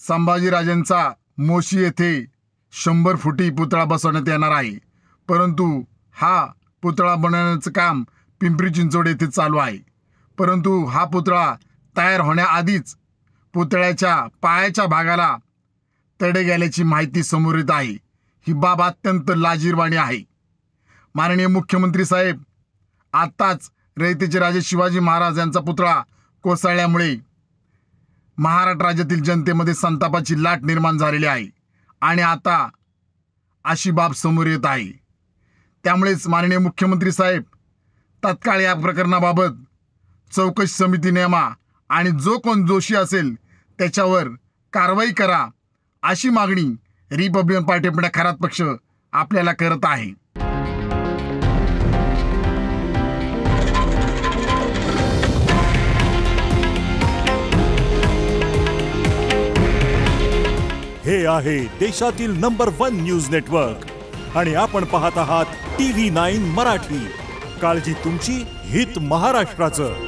संभाजीराजेंचा मोशी येथे 100 फुटी पुतळा बसवण्यात येणार आहे, परंतु हा पुतळा बनवण्याचं काम पिंपरी चिंचवड येथे चालू आहे। परंतु हा पुतळा तयार होण्याआधीच पुतळ्याच्या पायाच्या भागाला तडे गेल्याची माहिती समोर येत आहे। ही बाब अत्यंत लाजिरवाणी आहे। माननीय मुख्यमंत्री साहेब, आताच रयतेचे राजे शिवाजी महाराज यांचा पुतळा कोसळल्यामुळे महाराष्ट्र राज्यातील जनतेमध्ये संतापाची लाट निर्माण झालेली आहे आणि आता अशी बाब समोर येत आहे। त्यामुळेच माननीय मुख्यमंत्री साहेब, तत्काळ या प्रकरणाबाबत चौकशी समिती नेमा आणि जो कोण दोषी असेल त्याच्यावर कारवाई करा, अशी मागणी रिपब्लिकन पार्टी पुणे खरात पक्ष आपल्याला करत आहे। हे आहे देशातील नंबर 1 न्यूज नेटवर्क आणि आपण पाहत आहात TV9 मराठी। काळजी तुमची, हित महाराष्ट्राचं।